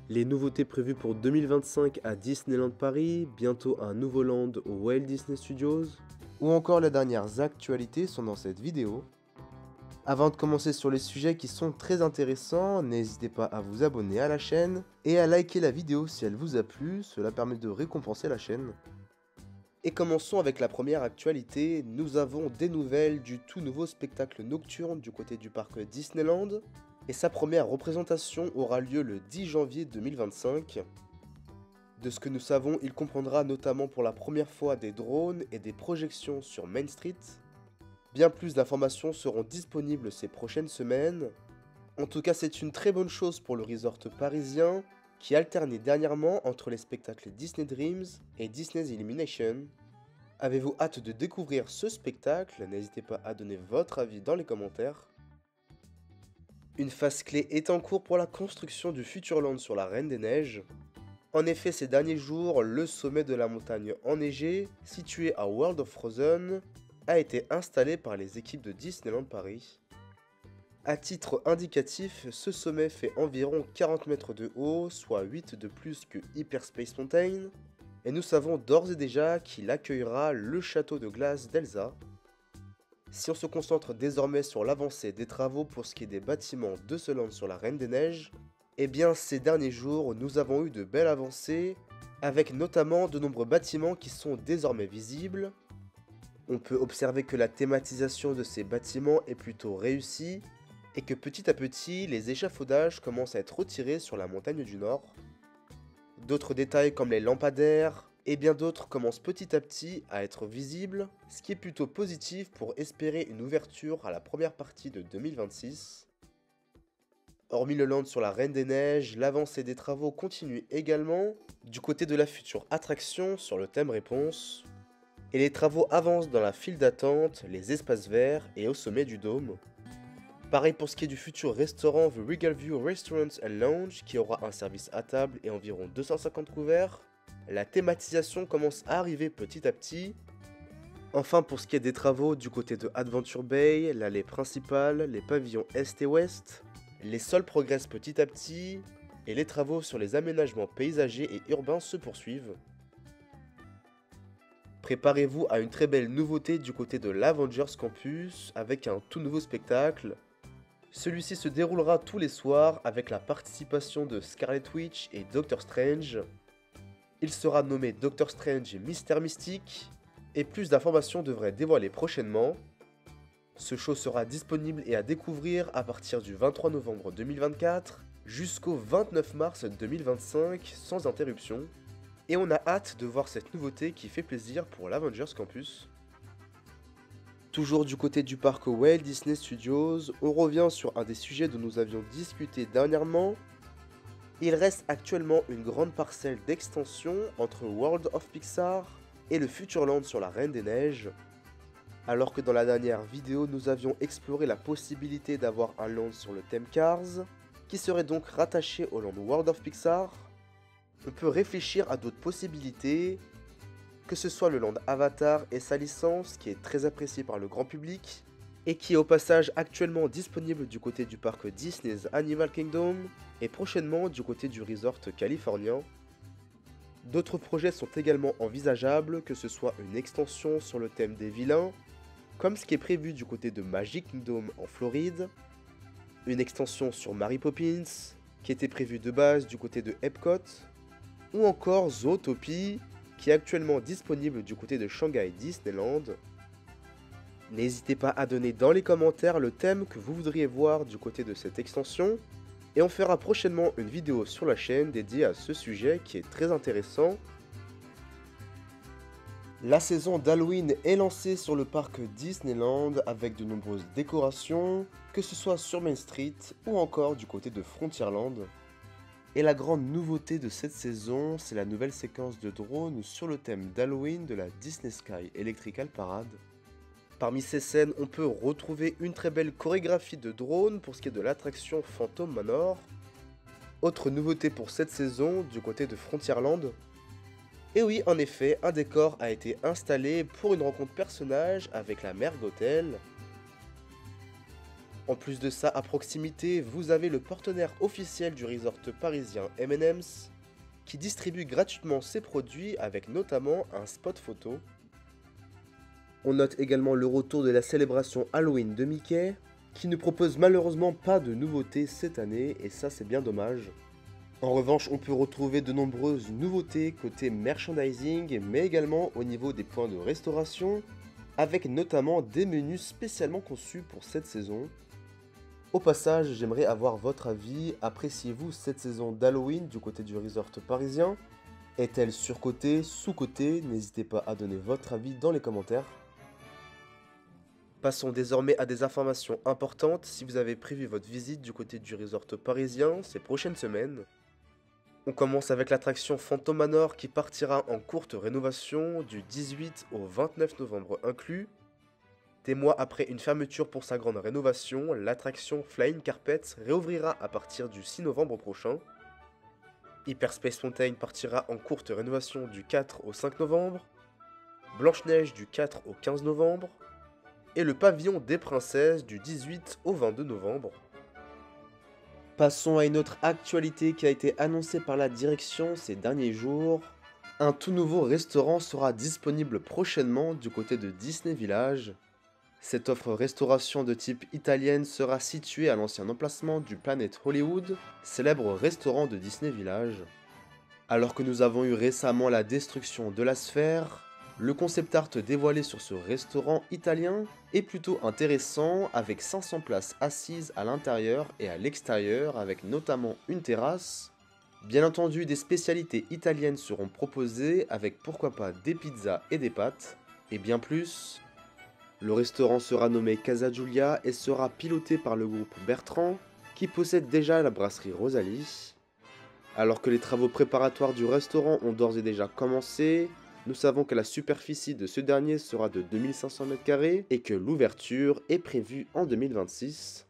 Les nouveautés prévues pour 2025 à Disneyland Paris, bientôt un nouveau land au Walt Disney Studios, ou encore les dernières actualités sont dans cette vidéo. Avant de commencer sur les sujets qui sont très intéressants, n'hésitez pas à vous abonner à la chaîne et à liker la vidéo si elle vous a plu, cela permet de récompenser la chaîne. Et commençons avec la première actualité, nous avons des nouvelles du tout nouveau spectacle nocturne du côté du parc Disneyland, et sa première représentation aura lieu le 10 janvier 2025. De ce que nous savons, il comprendra notamment pour la première fois des drones et des projections sur Main Street. Bien plus d'informations seront disponibles ces prochaines semaines. En tout cas, c'est une très bonne chose pour le resort parisien, qui alternait dernièrement entre les spectacles Disney Dreams et Disney's Illumination. Avez-vous hâte de découvrir ce spectacle? N'hésitez pas à donner votre avis dans les commentaires. Une phase clé est en cours pour la construction du Futureland sur la Reine des Neiges. En effet, ces derniers jours, le sommet de la montagne enneigée, situé à World of Frozen, a été installé par les équipes de Disneyland Paris. À titre indicatif, ce sommet fait environ 40 mètres de haut, soit 8 de plus que Hyperspace Mountain, et nous savons d'ores et déjà qu'il accueillera le château de glace d'Elsa. Si on se concentre désormais sur l'avancée des travaux pour ce qui est des bâtiments de ce land sur la Reine des Neiges, eh bien ces derniers jours nous avons eu de belles avancées, avec notamment de nombreux bâtiments qui sont désormais visibles. On peut observer que la thématisation de ces bâtiments est plutôt réussie, et que petit à petit les échafaudages commencent à être retirés sur la montagne du Nord. D'autres détails comme les lampadaires et bien d'autres commencent petit à petit à être visibles, ce qui est plutôt positif pour espérer une ouverture à la première partie de 2026. Hormis le land sur la Reine des Neiges, l'avancée des travaux continue également du côté de la future attraction sur le thème réponse, et les travaux avancent dans la file d'attente, les espaces verts et au sommet du dôme. Pareil pour ce qui est du futur restaurant The Regal View Restaurants and Lounge qui aura un service à table et environ 250 couverts. La thématisation commence à arriver petit à petit. Enfin pour ce qui est des travaux du côté de Adventure Bay, l'allée principale, les pavillons Est et Ouest, les sols progressent petit à petit et les travaux sur les aménagements paysagers et urbains se poursuivent. Préparez-vous à une très belle nouveauté du côté de l'Avengers Campus avec un tout nouveau spectacle. Celui-ci se déroulera tous les soirs avec la participation de Scarlet Witch et Doctor Strange. Il sera nommé Doctor Strange Mystère Mystique et plus d'informations devraient dévoiler prochainement. Ce show sera disponible et à découvrir à partir du 23 novembre 2024 jusqu'au 29 mars 2025 sans interruption. Et on a hâte de voir cette nouveauté qui fait plaisir pour l'Avengers Campus. Toujours du côté du parc Walt Disney Studios, on revient sur un des sujets dont nous avions discuté dernièrement. Il reste actuellement une grande parcelle d'extension entre World of Pixar et le Futureland sur la Reine des Neiges. Alors que dans la dernière vidéo, nous avions exploré la possibilité d'avoir un land sur le thème Cars, qui serait donc rattaché au land World of Pixar, on peut réfléchir à d'autres possibilités, que ce soit le land Avatar et sa licence qui est très apprécié par le grand public et qui est au passage actuellement disponible du côté du parc Disney's Animal Kingdom et prochainement du côté du resort californien. D'autres projets sont également envisageables, que ce soit une extension sur le thème des vilains, comme ce qui est prévu du côté de Magic Kingdom en Floride, une extension sur Mary Poppins, qui était prévue de base du côté de Epcot, ou encore Zootopia, qui est actuellement disponible du côté de Shanghai Disneyland. N'hésitez pas à donner dans les commentaires le thème que vous voudriez voir du côté de cette extension, et on fera prochainement une vidéo sur la chaîne dédiée à ce sujet qui est très intéressant. La saison d'Halloween est lancée sur le parc Disneyland avec de nombreuses décorations, que ce soit sur Main Street ou encore du côté de Frontierland. Et la grande nouveauté de cette saison, c'est la nouvelle séquence de drones sur le thème d'Halloween de la Disney Sky Electrical Parade. Parmi ces scènes, on peut retrouver une très belle chorégraphie de drones pour ce qui est de l'attraction Phantom Manor. Autre nouveauté pour cette saison, du côté de Frontierland. Et oui, en effet, un décor a été installé pour une rencontre personnage avec la mère Gothel. En plus de ça, à proximité, vous avez le partenaire officiel du resort parisien M&M's qui distribue gratuitement ses produits avec notamment un spot photo. On note également le retour de la célébration Halloween de Mickey, qui ne propose malheureusement pas de nouveautés cette année, et ça c'est bien dommage. En revanche, on peut retrouver de nombreuses nouveautés côté merchandising, mais également au niveau des points de restauration, avec notamment des menus spécialement conçus pour cette saison. Au passage, j'aimerais avoir votre avis. Appréciez-vous cette saison d'Halloween du côté du resort parisien? Est-elle surcotée, sous-cotée? N'hésitez pas à donner votre avis dans les commentaires. Passons désormais à des informations importantes si vous avez prévu votre visite du côté du resort parisien ces prochaines semaines. On commence avec l'attraction Phantom Manor qui partira en courte rénovation du 18 au 29 novembre inclus. Des mois après une fermeture pour sa grande rénovation, l'attraction Flying Carpet réouvrira à partir du 6 novembre prochain. Hyperspace Mountain partira en courte rénovation du 4 au 5 novembre. Blanche-Neige du 4 au 15 novembre. Et le pavillon des princesses du 18 au 22 novembre. Passons à une autre actualité qui a été annoncée par la direction ces derniers jours. Un tout nouveau restaurant sera disponible prochainement du côté de Disney Village. Cette offre restauration de type italienne sera située à l'ancien emplacement du Planet Hollywood, célèbre restaurant de Disney Village. Alors que nous avons eu récemment la destruction de la sphère, le concept art dévoilé sur ce restaurant italien est plutôt intéressant avec 500 places assises à l'intérieur et à l'extérieur avec notamment une terrasse. Bien entendu, des spécialités italiennes seront proposées avec pourquoi pas des pizzas et des pâtes, et bien plus. Le restaurant sera nommé Casa Giulia et sera piloté par le groupe Bertrand, qui possède déjà la brasserie Rosalie. Alors que les travaux préparatoires du restaurant ont d'ores et déjà commencé, nous savons que la superficie de ce dernier sera de 2500 m² et que l'ouverture est prévue en 2026.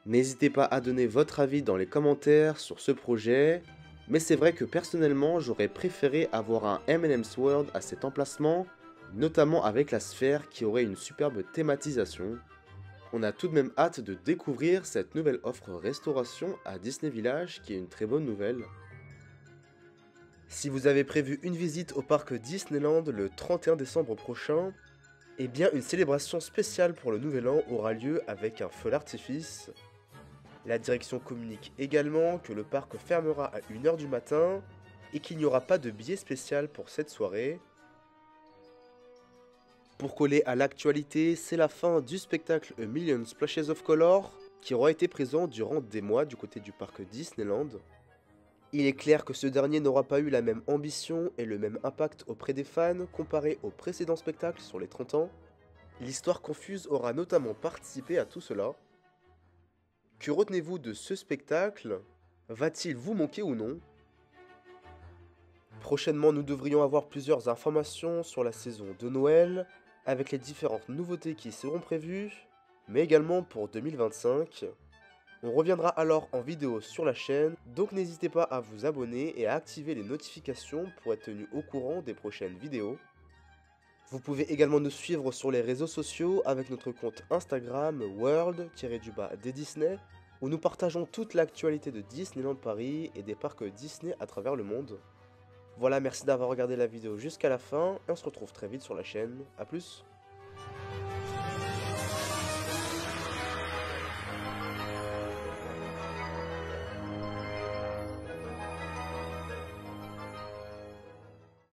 N'hésitez pas à donner votre avis dans les commentaires sur ce projet, mais c'est vrai que personnellement j'aurais préféré avoir un M&M's World à cet emplacement, notamment avec la sphère qui aurait une superbe thématisation. On a tout de même hâte de découvrir cette nouvelle offre restauration à Disney Village qui est une très bonne nouvelle. Si vous avez prévu une visite au parc Disneyland le 31 décembre prochain, eh bien une célébration spéciale pour le nouvel an aura lieu avec un feu d'artifice. La direction communique également que le parc fermera à 1 h du matin et qu'il n'y aura pas de billet spécial pour cette soirée. Pour coller à l'actualité, c'est la fin du spectacle A Million Splashes of Color qui aura été présent durant des mois du côté du parc Disneyland. Il est clair que ce dernier n'aura pas eu la même ambition et le même impact auprès des fans comparé au précédent spectacle sur les 30 ans. L'histoire confuse aura notamment participé à tout cela. Que retenez-vous de ce spectacle? Va-t-il vous manquer ou non? Prochainement, nous devrions avoir plusieurs informations sur la saison de Noël, avec les différentes nouveautés qui seront prévues, mais également pour 2025. On reviendra alors en vidéo sur la chaîne, donc n'hésitez pas à vous abonner et à activer les notifications pour être tenu au courant des prochaines vidéos. Vous pouvez également nous suivre sur les réseaux sociaux avec notre compte Instagram World-des Disney, où nous partageons toute l'actualité de Disneyland Paris et des parcs Disney à travers le monde. Voilà, merci d'avoir regardé la vidéo jusqu'à la fin, et on se retrouve très vite sur la chaîne. A plus!